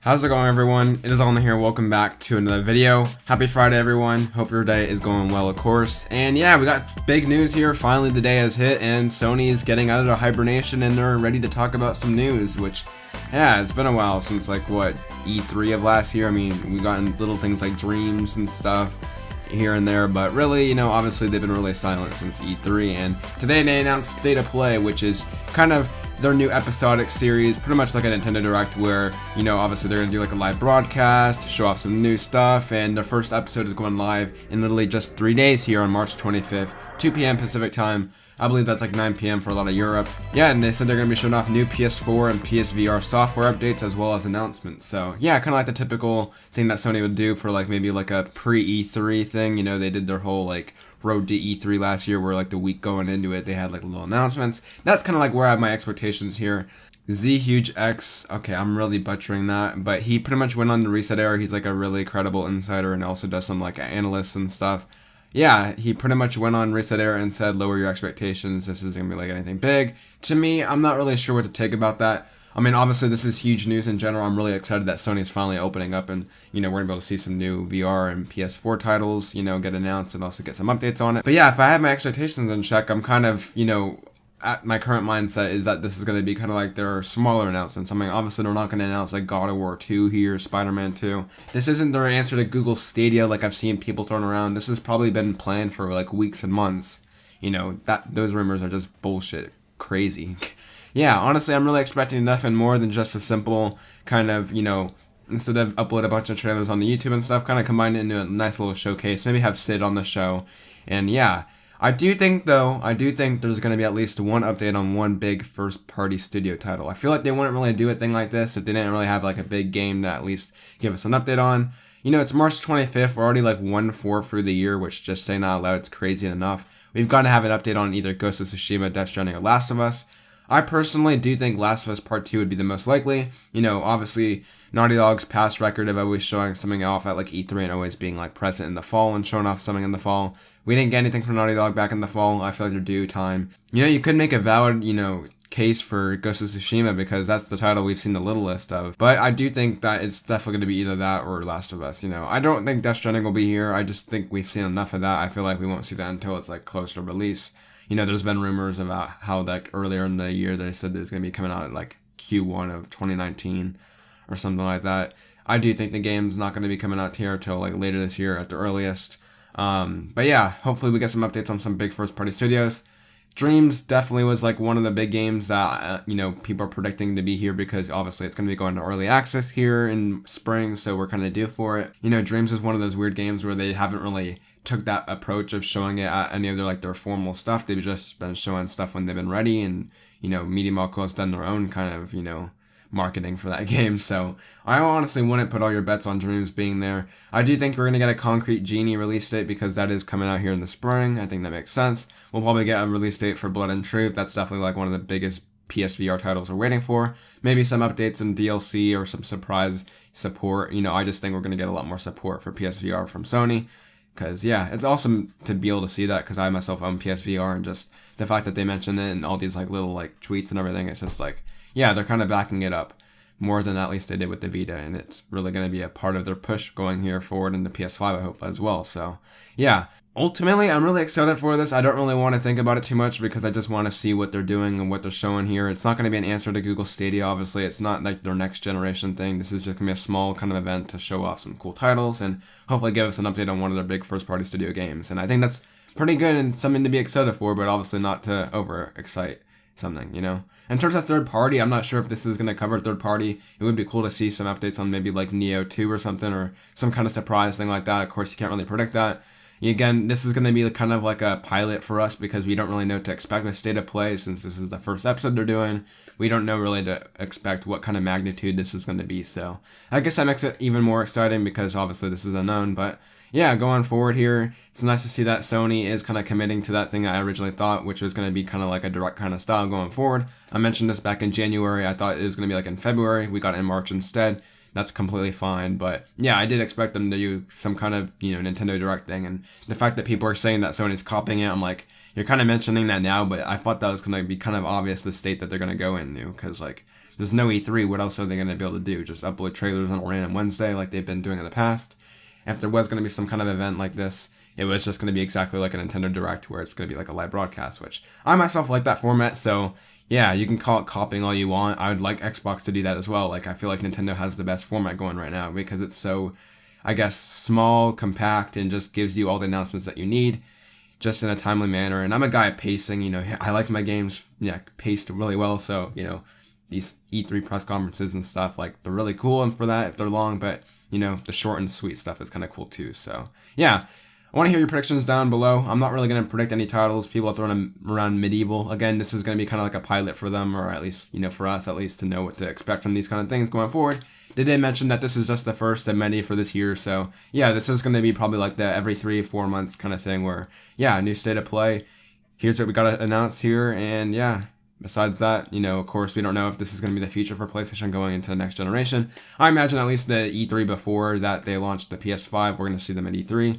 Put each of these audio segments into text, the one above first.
How's it going, everyone? It is Olna here. Welcome back to another video. Happy Friday, everyone. Hope your day is going well, of course. And yeah, we got big news here. Finally, the day has hit and Sony is getting out of their hibernation and they're ready to talk about some news, which, yeah, it's been a while since, like, what, E3 of last year? I mean, we've gotten little things like Dreams and stuff here and there, but really, you know, obviously they've been really silent since E3, and today they announced State of Play, which is kind of their new episodic series, pretty much like a Nintendo Direct where, you know, obviously they're gonna do like a live broadcast, show off some new stuff, and their first episode is going live in literally just 3 days here on March 25th, 2 p.m. Pacific time. I believe that's like 9 p.m. for a lot of Europe. Yeah, and they said they're going to be showing off new PS4 and PSVR software updates as well as announcements. So yeah, kind of like the typical thing that Sony would do for like maybe like a pre-E3 thing. You know, they did their whole like road to E3 last year where like the week going into it, they had like little announcements. That's kind of like where I have my expectations here. ZHugeX, okay, I'm really butchering that, but he pretty much went on the Reset Era. He's like a really credible insider and also does some like analysts and stuff. Yeah, he pretty much went on Reset Era and said, lower your expectations, this isn't going to be like anything big. To me, I'm not really sure what to take about that. I mean, obviously, this is huge news in general. I'm really excited that Sony is finally opening up and, you know, we're going to be able to see some new VR and PS4 titles, you know, get announced and also get some updates on it. But yeah, if I have my expectations in check, I'm kind of, you know, at my current mindset is that this is going to be kind of like their smaller announcements. I mean, obviously they're not going to announce like God of War 2 here, Spider-Man 2. This isn't their answer to Google Stadia like I've seen people throwing around. This has probably been planned for like weeks and months. You know, those rumors are just bullshit. Crazy. Yeah, honestly, I'm really expecting nothing more than just a simple kind of, you know, instead of upload a bunch of trailers on the YouTube and stuff, kind of combine it into a nice little showcase. Maybe have Sid on the show. And yeah, I do think there's going to be at least one update on one big first-party studio title. I feel like they wouldn't really do a thing like this if they didn't really have like a big game to at least give us an update on. You know, it's March 25th. We're already like 1/4 through the year, which just saying out loud, it's crazy enough. We've got to have an update on either Ghost of Tsushima, Death Stranding, or Last of Us. I personally do think Last of Us Part 2 would be the most likely. You know, obviously, Naughty Dog's past record of always showing something off at like E3 and always being like present in the fall and showing off something in the fall. We didn't get anything from Naughty Dog back in the fall. I feel like they're due time. You know, you could make a valid, you know, case for Ghost of Tsushima because that's the title we've seen the littlest of. But I do think that it's definitely going to be either that or Last of Us, you know. I don't think Death Stranding will be here. I just think we've seen enough of that. I feel like we won't see that until it's like close to release. You know, there's been rumors about how like earlier in the year they said that it's going to be coming out at like Q1 of 2019 or something like that. I do think the game's not going to be coming out here until like later this year at the earliest. But yeah, hopefully we get some updates on some big first party studios. Dreams definitely was like one of the big games that, you know, people are predicting to be here because obviously it's going to be going to early access here in spring, so we're kind of due for it. You know, Dreams is one of those weird games where they haven't really took that approach of showing it at any of their like their formal stuff. They've just been showing stuff when they've been ready, and, you know, Media Molecule done their own kind of, you know, marketing for that game. So I honestly wouldn't put all your bets on Dreams being there. I do think we're going to get a Concrete Genie release date because that is coming out here in the spring. I think that makes sense. We'll probably get a release date for Blood and Truth. That's definitely like one of the biggest PSVR titles we're waiting for. Maybe some updates in DLC or some surprise support. You know, I just think we're going to get a lot more support for PSVR from Sony. Because, yeah, it's awesome to be able to see that because I myself own PSVR, and just the fact that they mentioned it and all these like little like tweets and everything, it's just like, yeah, they're kind of backing it up more than at least they did with the Vita, and it's really going to be a part of their push going here forward into PS5, I hope, as well. So, yeah, ultimately, I'm really excited for this. I don't really want to think about it too much because I just want to see what they're doing and what they're showing here. It's not going to be an answer to Google Stadia, obviously. It's not like their next generation thing. This is just going to be a small kind of event to show off some cool titles and hopefully give us an update on one of their big first-party studio games. And I think that's pretty good and something to be excited for, but obviously not to over-excite something, you know? In terms of third party, I'm not sure if this is going to cover third party. It would be cool to see some updates on maybe like Neo 2 or something, or some kind of surprise thing like that. Of course, you can't really predict that. Again, this is going to be kind of like a pilot for us because we don't really know what to expect with State of Play since this is the first episode they're doing. We don't know really to expect what kind of magnitude this is going to be. So I guess that makes it even more exciting because obviously this is unknown. But yeah, going forward here, it's nice to see that Sony is kind of committing to that thing I originally thought, which was going to be kind of like a direct kind of style going forward. I mentioned this back in January. I thought it was going to be like in February. We got it in March instead. That's completely fine, but yeah, I did expect them to do some kind of, you know, Nintendo Direct thing, and the fact that people are saying that Sony's copying it, I'm like, you're kind of mentioning that now, but I thought that was going to be kind of obvious the state that they're going to go into, because, like, there's no E3, what else are they going to be able to do? Just upload trailers on a random Wednesday like they've been doing in the past? If there was going to be some kind of event like this, it was just going to be exactly like a Nintendo Direct where it's going to be like a live broadcast, which I myself like that format. So yeah, you can call it copying all you want. I would like Xbox to do that as well. Like, I feel like Nintendo has the best format going right now because it's so, I guess, small, compact, and just gives you all the announcements that you need just in a timely manner. And I'm a guy at pacing, you know, I like my games, paced really well. So, you know, these E3 press conferences and stuff, like, they're really cool and for that if they're long, but, you know, the short and sweet stuff is kind of cool too. So, yeah. I want to hear your predictions down below. I'm not really going to predict any titles. People are throwing them around Medieval. Again, this is going to be kind of like a pilot for them, or at least, you know, for us at least, to know what to expect from these kind of things going forward. They did mention that this is just the first of many for this year, so yeah, this is going to be probably like the every 3 or 4 months kind of thing where, yeah, new state of play. Here's what we got to announce here, and yeah. Besides that, you know, of course, we don't know if this is going to be the future for PlayStation going into the next generation. I imagine at least the E3 before that they launched the PS5, we're going to see them at E3.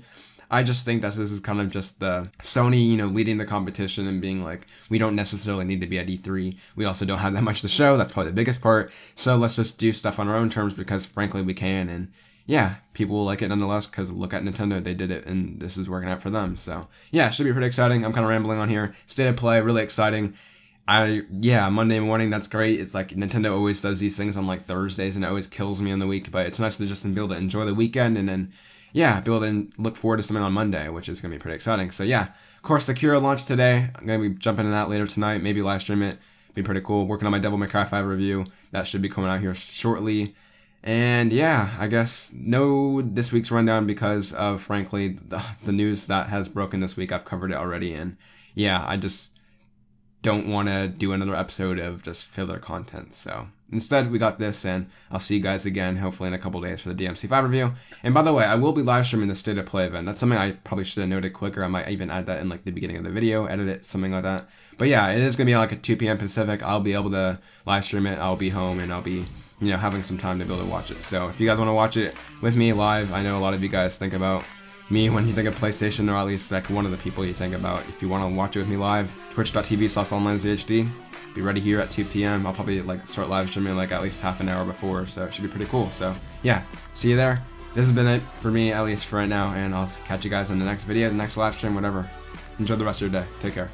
I just think that this is kind of just the Sony, you know, leading the competition and being like, we don't necessarily need to be at E3. We also don't have that much to show. That's probably the biggest part. So let's just do stuff on our own terms because, frankly, we can. And yeah, people will like it nonetheless because look at Nintendo. They did it and this is working out for them. So yeah, it should be pretty exciting. I'm kind of rambling on here. State of play, really exciting. Monday morning, that's great. It's like Nintendo always does these things on like Thursdays and it always kills me in the week. But it's nice to just be able to enjoy the weekend and then yeah, be able to look forward to something on Monday, which is going to be pretty exciting. So yeah, of course, Sekiro launched today. I'm going to be jumping into that later tonight, maybe live stream it. Be pretty cool. Working on my Devil May Cry 5 review. That should be coming out here shortly. And yeah, I guess no this week's rundown because of, frankly, the news that has broken this week. I've covered it already. And yeah, I just don't want to do another episode of just filler content. So instead, we got this, and I'll see you guys again, hopefully in a couple days for the DMC5 review. And by the way, I will be live streaming the State of Play event. That's something I probably should have noted quicker. I might even add that in like the beginning of the video, edit it, something like that. But yeah, it is going to be like at 2 p.m. Pacific. I'll be able to live stream it. I'll be home, and I'll be, you know, having some time to be able to watch it. So if you guys want to watch it with me live, I know a lot of you guys think about me when you think of PlayStation, or at least like one of the people you think about. If you want to watch it with me live, twitch.tv/OnlineZhD. Be ready here at 2 p.m. I'll probably like start live streaming like at least half an hour before, so it should be pretty cool. So yeah, see you there. This has been it for me, at least for right now, and I'll catch you guys in the next video, the next live stream, whatever. Enjoy the rest of your day. Take care.